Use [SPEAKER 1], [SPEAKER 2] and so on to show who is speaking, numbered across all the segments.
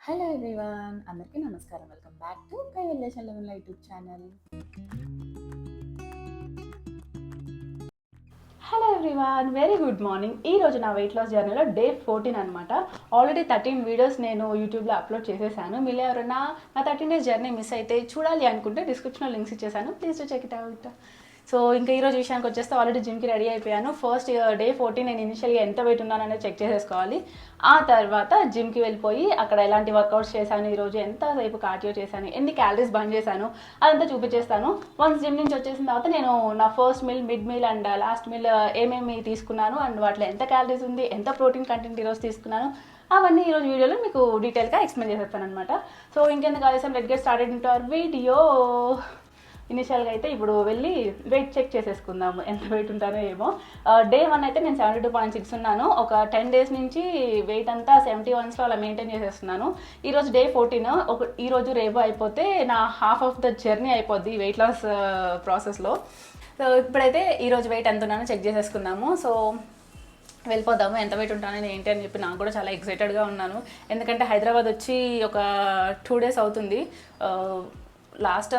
[SPEAKER 1] Hello everyone, అందరికీ నమస్కారం. Welcome back to Kaivalya Challavalla YouTube channel. Hello everyone, very good morning. ఈ రోజు నా వెయిట్ లాస్ జర్నీలో డే 14 అనమాట. ఆల్రెడీ 13 వీడియోస్ నేను యూట్యూబ్లో అప్లోడ్ చేసేసాను. మీరు ఎవరైనా నా 13 డేస్ జర్నీ మిస్ అయితే చూడాలి అనుకుంటే డిస్క్రిప్షన్లో లింక్స్ ఇచ్చేసాను, please check it out. So ఇంకా ఈరోజు విషయానికి వచ్చేస్తే ఆల్రెడీ జిమ్కి రెడీ అయిపోయాను. ఫస్ట్ డే 14 నేను ఇనిషియల్గా ఎంత వెయిట్ ఉన్నాననేది చెక్ చేసేసుకోవాలి. ఆ తర్వాత జిమ్కి వెళ్ళిపోయి అక్కడ ఎలాంటి వర్కౌట్స్ చేశాను, ఈరోజు ఎంతసేపు కార్డియో చేశాను, ఎన్ని క్యాలరీస్ బర్న్ చేశాను అదంతా చూపించేస్తాను. వన్స్ జిమ్ నుంచి వచ్చేసిన తర్వాత నేను నా first meal, mid meal and last meal ఏమేమి తీసుకున్నాను అండ్ వాటిలో ఎంత క్యాలరీస్ ఉంది, ఎంత ప్రోటీన్ కంటెంట్ ఈరోజు తీసుకున్నాను, అవన్నీ ఈరోజు వీడియోలో మీకు డీటెయిల్గా ఎక్స్ప్లెయిన్ చేసేస్తాను అనమాట. సో ఇంకెందుకు ఆలస్యం, let's get started into hour video. ఇనిషియల్గా అయితే ఇప్పుడు వెళ్ళి వెయిట్ చెక్ చేసేసుకుందాము, ఎంత వెయిట్ ఉంటానో ఏమో. డే 1 అయితే నేను 72.6 ఉన్నాను. ఒక 10 డేస్ నుంచి వెయిట్ అంతా 71లో అలా మెయింటైన్ చేసేస్తున్నాను. ఈరోజు డే 14, ఈరోజు రేపు అయిపోతే నా హాఫ్ ఆఫ్ ద జర్నీ అయిపోద్ది వెయిట్ లాస్ ప్రాసెస్లో. సో ఇప్పుడైతే ఈరోజు వెయిట్ ఎంత ఉన్నానో చెక్ చేసేసుకుందాము. సో వెళ్ళిపోదాము. ఎంత వెయిట్ ఉంటానని ఏంటి అని చెప్పి నాకు కూడా చాలా ఎక్సైటెడ్గా ఉన్నాను. ఎందుకంటే హైదరాబాద్ వచ్చి ఒక 2 డేస్ అవుతుంది. లాస్ట్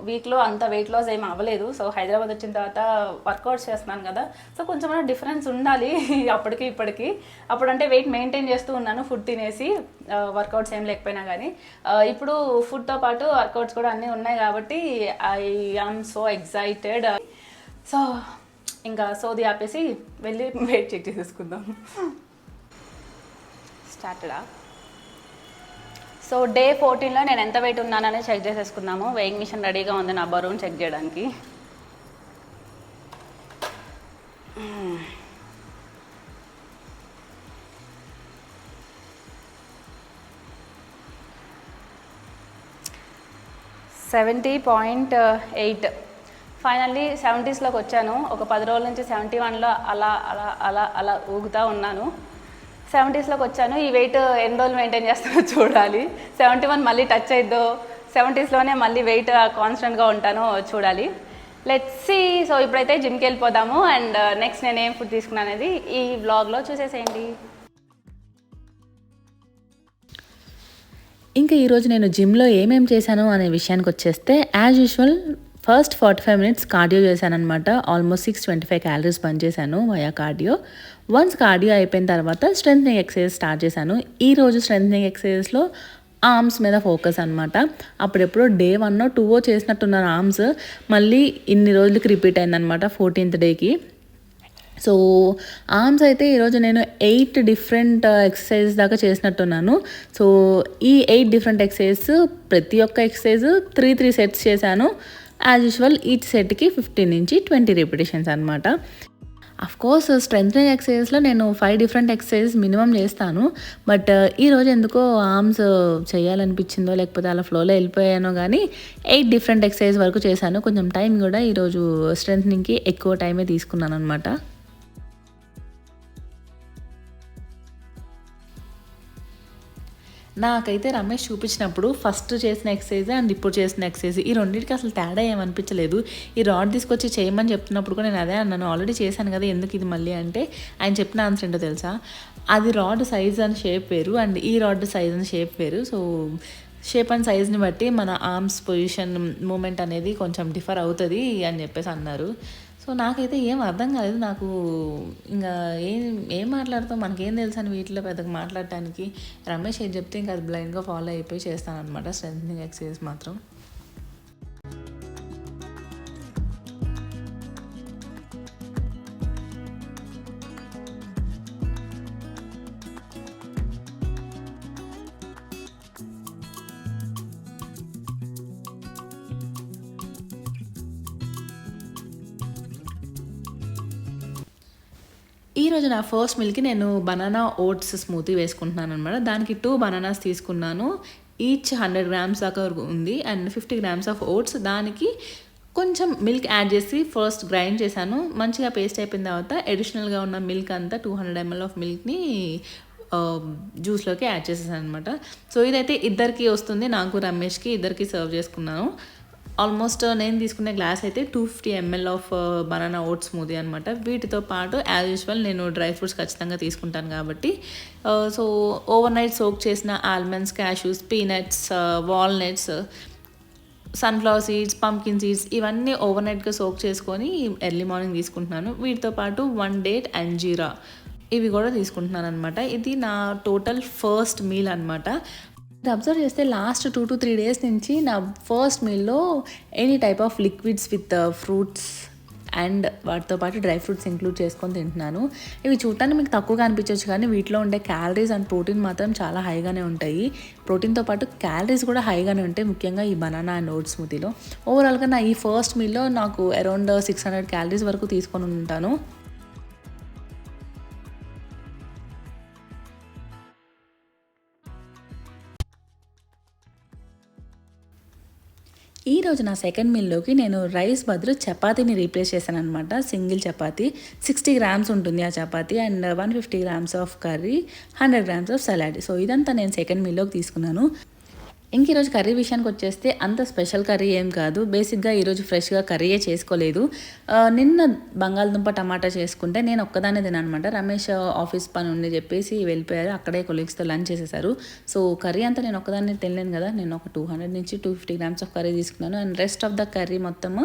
[SPEAKER 1] వీక్లో అంత వెయిట్ లాస్ ఏమి అవ్వలేదు. సో హైదరాబాద్ వచ్చిన తర్వాత వర్కౌట్స్ చేస్తున్నాను కదా, సో కొంచెం డిఫరెన్స్ ఉండాలి అప్పటికి ఇప్పటికి. అప్పుడంటే వెయిట్ మెయింటైన్ చేస్తూ ఉన్నాను ఫుడ్ తినేసి, వర్కౌట్స్ ఏం లేకపోయినా కానీ. ఇప్పుడు ఫుడ్తో పాటు వర్కౌట్స్ కూడా అన్నీ ఉన్నాయి కాబట్టి I am so excited. So ఇంకా సోది ఆపేసి వెళ్ళి వెయిట్ చెక్ చేసేసుకుందాం. స్టార్టడా? సో డే 14లో నేను ఎంత వెయిట్ ఉన్నానని చెక్ చేసేసుకుందాము. వెయింగ్ మిషన్ రెడీగా ఉంది నా బరువును చెక్ చేయడానికి. $70.8. ఫైనల్లీ 70స్లోకి వచ్చాను. ఒక 10 రోజుల నుంచి 71లో అలా అలా అలా అలా ఊగుతూ ఉన్నాను. 70స్లోకి వచ్చాను. ఈ వెయిట్ ఎన్ని రోజులు మెయింటైన్ చేస్తానో చూడాలి. 71 మళ్ళీ టచ్ అయిద్దో, 70స్లోనే మళ్ళీ వెయిట్ కాన్స్టెంట్గా ఉంటానో చూడాలి. Let's see. సో ఇప్పుడైతే జిమ్కి వెళ్ళిపోదాము అండ్ నెక్స్ట్ నేను ఏం ఫుడ్ తీసుకున్నాను అనేది ఈ వ్లాగ్లో చూసేసేయండి.
[SPEAKER 2] ఇంకా ఈరోజు నేను జిమ్లో ఏమేమి చేశాను అనే విషయానికి వచ్చేస్తే, as usual first 45 minutes cardio చేశాను అనమాట. ఆల్మోస్ట్ 625 క్యాలరీస్ బర్న్ చేశాను వయా కార్డియో. వన్స్ కార్డియో అయిపోయిన తర్వాత స్ట్రెంథనింగ్ ఎక్సర్సైజ్ స్టార్ట్ చేశాను. ఈరోజు స్ట్రెంథనింగ్ ఎక్సర్సైజ్లో ఆర్మ్స్ మీద ఫోకస్ అనమాట. అప్పుడెప్పుడు డే 1 or 2 చేసినట్టున్నాను ఆర్మ్స్, మళ్ళీ ఇన్ని రోజులకి రిపీట్ అయిందనమాట 14th డేకి. సో ఆర్మ్స్ అయితే ఈరోజు నేను 8 డిఫరెంట్ ఎక్సర్సైజ్ దాకా చేసినట్టున్నాను. సో ఈ 8 డిఫరెంట్ ఎక్సర్సైజ్, ప్రతి ఒక్క ఎక్సర్సైజ్ 3 సెట్స్ చేశాను. యాజ్ యూజువల్ ఈచ్ సెట్కి 15 నుంచి 20 రిపిటేషన్స్ అనమాట. అఫ్కోర్స్ స్ట్రెంథనింగ్ ఎక్సర్సైజ్లో నేను 5 డిఫరెంట్ ఎక్సర్సైజ్ మినిమం చేస్తాను. బట్ ఈరోజు ఎందుకో ఆర్మ్స్ చేయాలనిపించిందో లేకపోతే అలా ఫ్లోలో వెళ్ళిపోయానో కానీ 8 డిఫరెంట్ ఎక్సర్సైజ్ వరకు చేశాను. కొంచెం టైం కూడా ఈరోజు స్ట్రెంథనింగ్కి ఎక్కువ టైమే తీసుకున్నాను అనమాట. నాకైతే రమేష్ చూపించినప్పుడు ఫస్ట్ చేసిన ఎక్సర్సైజ్ అండ్ ఇప్పుడు చేసిన ఎక్సర్సైజ్ ఈ రెండింటికి అసలు తేడా ఏమనిపించలేదు. ఈ రాడ్ తీసుకొచ్చి చేయమని చెప్తున్నప్పుడు కూడా నేను అదే అన్నాను, ఆల్రెడీ చేశాను కదా ఎందుకు ఇది మళ్ళీ అంటే, ఆయన చెప్పిన ఆన్సర్ ఏంటో తెలుసా, అది రాడ్ సైజ్ అండ్ షేప్ వేరు అండ్ ఈ రాడ్ సైజ్ అండ్ షేప్ వేరు. సో షేప్ అండ్ సైజ్ని బట్టి మన ఆర్మ్స్ పొజిషన్, మూమెంట్ అనేది కొంచెం డిఫర్ అవుతుంది అని చెప్పేసి అన్నారు. సో నాకైతే ఏం అర్థం కాలేదు. నాకు ఇంకా ఏం మాట్లాడతాం, మనకేం తెలుసు అని వీటిలో పెద్దగా మాట్లాడటానికి. రమేష్ ఏం చెప్తే ఇంకా అది బ్లైండ్గా ఫాలో అయిపోయి చేస్తాను అనమాట స్ట్రెంథనింగ్ ఎక్సర్సైజ్ మాత్రం. ఈరోజు నా ఫస్ట్ మీల్కి నేను బనానా ఓట్స్ స్మూతీ వేసుకుంటున్నాను అనమాట. దానికి 2 బనానాస్ తీసుకున్నాను. ఈచ్ 100 grams దాకా ఉంది అండ్ 50 grams ఆఫ్ ఓట్స్. దానికి కొంచెం మిల్క్ యాడ్ చేసి ఫస్ట్ గ్రైండ్ చేశాను. మంచిగా పేస్ట్ అయిపోయిన తర్వాత అడిషనల్గా ఉన్న మిల్క్ అంతా 200 ml ఆఫ్ మిల్క్ని జ్యూస్లోకి యాడ్ చేసేసాను అనమాట. సో ఇదైతే ఇద్దరికి వస్తుంది, నాకు రమేష్కి ఇద్దరికి సర్వ్ చేసుకున్నాను. ఆల్మోస్ట్ నేను తీసుకునే గ్లాస్ అయితే 250 ml of banana oats smoothie అనమాట. వీటితో పాటు యాజ్ యూజువల్ నేను డ్రై ఫ్రూట్స్ ఖచ్చితంగా తీసుకుంటాను కాబట్టి సో ఓవర్ నైట్ సోక్ చేసిన almonds, cashews, peanuts, walnuts, sunflower seeds, pumpkin seeds ఇవన్నీ ఓవర్ నైట్గా సోక్ చేసుకొని ఎర్లీ మార్నింగ్ తీసుకుంటున్నాను. వీటితో పాటు 1 డేట్ అండ్ జీరా ఇవి కూడా తీసుకుంటున్నాను అనమాట. ఇది నా టోటల్ ఫస్ట్ మీల్ అనమాట. అబ్జర్వ్ చేస్తే లాస్ట్ 2 to 3 డేస్ నుంచి నా ఫస్ట్ మీల్లో any type of liquids with fruits and వాటితో పాటు డ్రై ఫ్రూట్స్ ఇంక్లూడ్ చేసుకొని తింటున్నాను. ఇవి చూడటానికి మీకు తక్కువగా అనిపించవచ్చు కానీ వీటిలో ఉండే క్యాలరీస్ అండ్ ప్రోటీన్ మాత్రం చాలా హైగానే ఉంటాయి. ప్రోటీన్తో పాటు క్యాలరీస్ కూడా హైగానే ఉంటాయి, ముఖ్యంగా ఈ బనానా అండ్ ఓట్స్ స్మూతీలో. ఓవరాల్గా నా ఈ ఫస్ట్ మీల్లో నాకు అరౌండ్ 600 క్యాలరీస్ వరకు తీసుకొని ఉంటాను. ఈరోజు నా సెకండ్ మీల్లోకి నేను రైస్ బదులు చపాతీని రీప్లేస్ చేశాను అనమాట. సింగిల్ చపాతీ 60 గ్రామ్స్ ఉంటుంది ఆ chapati and 150 grams of curry, 100 grams of salad. So ఇదంతా నేను సెకండ్ మీల్లోకి తీసుకున్నాను. ఇంక ఈరోజు కర్రీ విషయానికి వచ్చేస్తే అంత స్పెషల్ కర్రీ ఏం కాదు. బేసిక్గా ఈరోజు ఫ్రెష్గా కర్రీయే చేసుకోలేదు. నిన్న బంగాళదుంప టమాటా చేసుకుంటే నేను ఒక్కదానే తిన్నాను అనమాట. రమేష్ ఆఫీస్ పని ఉండి చెప్పేసి వెళ్ళిపోయారు, అక్కడే కొలీగ్స్తో లంచ్ చేసేసారు. సో కర్రీ అంతా నేను ఒక్కదాన్ని తినలేను కదా, నేను ఒక 200 నుంచి 250 గ్రామ్స్ ఆఫ్ కర్రీ తీసుకున్నాను. And rest of the curry మొత్తము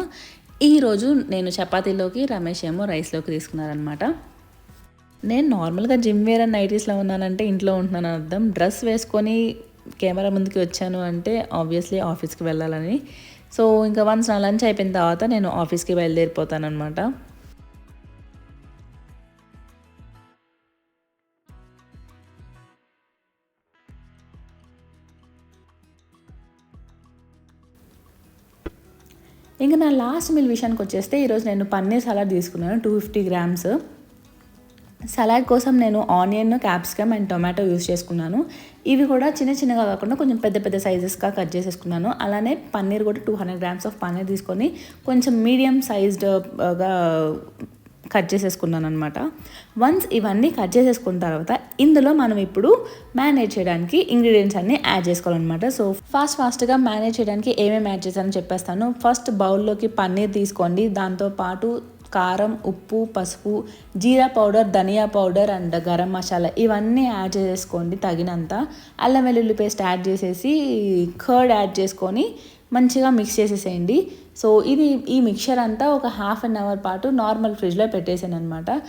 [SPEAKER 2] ఈరోజు నేను చపాతీలోకి, రమేష్ ఏమో రైస్లోకి తీసుకున్నారనమాట. నేను నార్మల్గా జిమ్ వేర్ అండ్ నైటీస్లో ఉన్నానంటే ఇంట్లో ఉంటున్నాను అర్థం. డ్రెస్ వేసుకొని కెమెరా ముందుకి వచ్చాను అంటే ఆబ్వియస్లీ ఆఫీస్కి వెళ్ళాలని. సో ఇంకా వన్స్ నా లంచ్ అయిపోయిన తర్వాత నేను ఆఫీస్కి బయలుదేరిపోతాను అనమాట. ఇంకా నా లాస్ట్ మీల్ విషయానికి వచ్చేస్తే ఈరోజు నేను పన్నీర్ సలాడ్ తీసుకున్నాను 250 గ్రామ్స్. సలాడ్ కోసం నేను onion, capsicum and tomato use చేసుకున్నాను. ఇవి కూడా చిన్న చిన్నగా కాకుండా కొంచెం పెద్ద పెద్ద సైజెస్గా కట్ చేసేసుకున్నాను. అలానే పన్నీర్ కూడా 200 గ్రామ్స్ ఆఫ్ పన్నీర్ తీసుకొని కొంచెం మీడియం సైజ్డ్గా కట్ చేసేసుకున్నాను అనమాట. వన్స్ ఇవన్నీ కట్ చేసేసుకున్న తర్వాత ఇందులో మనం ఇప్పుడు మ్యారినేట్ చేయడానికి ఇంగ్రీడియంట్స్ అన్నీ యాడ్ చేసుకోవాలన్నమాట. సో ఫాస్ట్గా మ్యారినేట్ చేయడానికి ఏమేమి యాడ్ చేశానో చెప్పేస్తాను. ఫస్ట్ బౌల్లోకి పన్నీర్ తీసుకోండి. దాంతోపాటు కారం, ఉప్పు, పసుపు, jeera powder, dhaniya powder and garam masala ఇవన్నీ యాడ్ చేసుకోండి తగినంత. అల్లం వెల్లుల్లి పేస్ట్ యాడ్ చేసేసి కర్డ్ యాడ్ చేసుకొని మంచిగా మిక్స్ చేసేసేయండి. సో ఈ మిక్చర్ అంతా ఒక హాఫ్ అన్ అవర్ పాటు నార్మల్ ఫ్రిడ్జ్లో పెట్టేసాను అనమాట.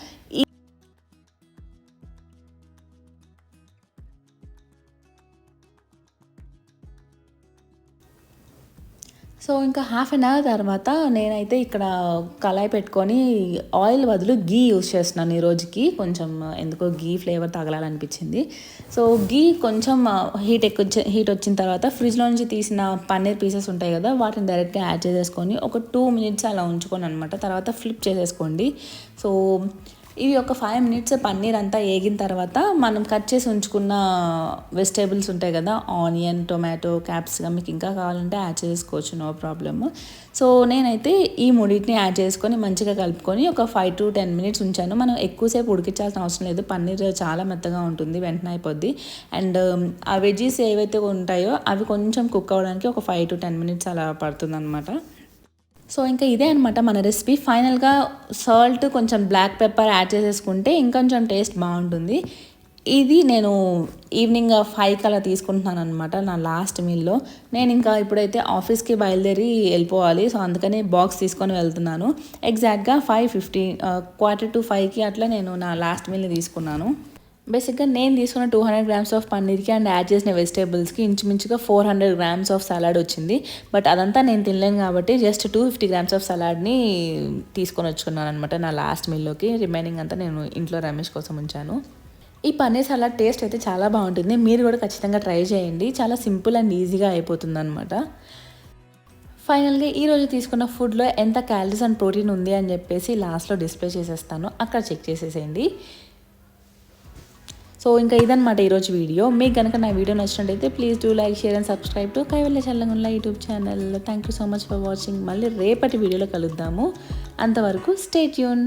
[SPEAKER 2] సో ఇంకా హాఫ్ అన్ అవర్ తర్వాత నేనైతే ఇక్కడ కళాయి పెట్టుకొని ఆయిల్ బదులు గీ యూస్ చేస్తున్నాను ఈరోజుకి. కొంచెం ఎందుకో గీ ఫ్లేవర్ తగలాలనిపించింది. సో గీ కొంచెం హీట్ వచ్చిన తర్వాత ఫ్రిడ్జ్లో నుంచి తీసిన పన్నీర్ పీసెస్ ఉంటాయి కదా, వాటిని డైరెక్ట్గా యాడ్ చేసేసుకొని ఒక 2 minutes అలా ఉంచుకొని అనమాట. తర్వాత ఫ్లిప్ చేసేసుకోండి. సో ఇవి ఒక 5 minutes పన్నీర్ అంతా వేగిన తర్వాత మనం కట్ చేసి ఉంచుకున్న వెజిటేబుల్స్ ఉంటాయి కదా, ఆనియన్, టొమాటో, క్యాప్సికమ్, మీకు ఇంకా కావాలంటే యాడ్ చేసుకోవచ్చు, నో ప్రాబ్లమ్. సో నేనైతే ఈ మూడింటిని యాడ్ చేసుకొని మంచిగా కలుపుకొని ఒక 5 to 10 minutes ఉంచాను. మనం ఎక్కువసేపు ఉడికించాల్సిన అవసరం లేదు, పన్నీర్ చాలా మెత్తగా ఉంటుంది, వెంటనే అయిపోద్ది. అండ్ ఆ వెజ్జీస్ ఏవైతే ఉంటాయో అవి కొంచెం కుక్ అవ్వడానికి ఒక 5 to 10 minutes అలా పడుతుంది అనమాట. సో ఇంకా ఇదే అనమాట మన రెసిపీ. ఫైనల్గా సాల్ట్, కొంచెం బ్లాక్ పెప్పర్ యాడ్ చేసేసుకుంటే ఇంకొంచెం టేస్ట్ బాగుంటుంది. ఇది నేను ఈవినింగ్ 5 అలా తీసుకుంటున్నాను అనమాట నా లాస్ట్ మీల్లో. నేను ఇంకా ఇప్పుడైతే ఆఫీస్కి బయలుదేరి వెళ్ళిపోవాలి. సో అందుకని బాక్స్ తీసుకొని వెళ్తున్నాను. ఎగ్జాక్ట్గా 5:15, 4:45కి అట్లా నేను నా లాస్ట్ మీల్ని తీసుకున్నాను. బేసిక్గా నేను తీసుకున్న 200 గ్రామ్స్ ఆఫ్ పన్నీర్కి అండ్ యాడ్ చేసిన వెజిటేబుల్స్కి ఇంచుమించుగా 400 గ్రామ్స్ ఆఫ్ సలాడ్ వచ్చింది. బట్ అదంతా నేను తినలేను కాబట్టి జస్ట్ 250 గ్రామ్స్ ఆఫ్ సలాడ్ని తీసుకొని వచ్చుకున్నాను అనమాట నా లాస్ట్ మీల్లోకి. రిమైనింగ్ అంతా నేను ఇంట్లో రమేష్ కోసం ఉంచాను. ఈ పన్నీర్ సలాడ్ టేస్ట్ అయితే చాలా బాగుంటుంది, మీరు కూడా ఖచ్చితంగా ట్రై చేయండి. చాలా సింపుల్ అండ్ ఈజీగా అయిపోతుంది అనమాట. ఫైనల్గా ఈరోజు తీసుకున్న ఫుడ్లో ఎంత క్యాలరీస్ అండ్ ప్రోటీన్ ఉంది అని చెప్పేసి లాస్ట్లో డిస్ప్లే చేసేస్తాను, అక్కడ చెక్ చేసేసేయండి. సో ఇంకా ఇదనమాట ఈరోజు వీడియో. మీకు కనుక నా వీడియో నచ్చినట్టయితే please do like, share and subscribe to Kaivalya Challagundla YouTube channel. Thank you so much for watching. మళ్ళీ రేపటి వీడియోలో కలుద్దాము. అంతవరకు స్టే ట్యూన్.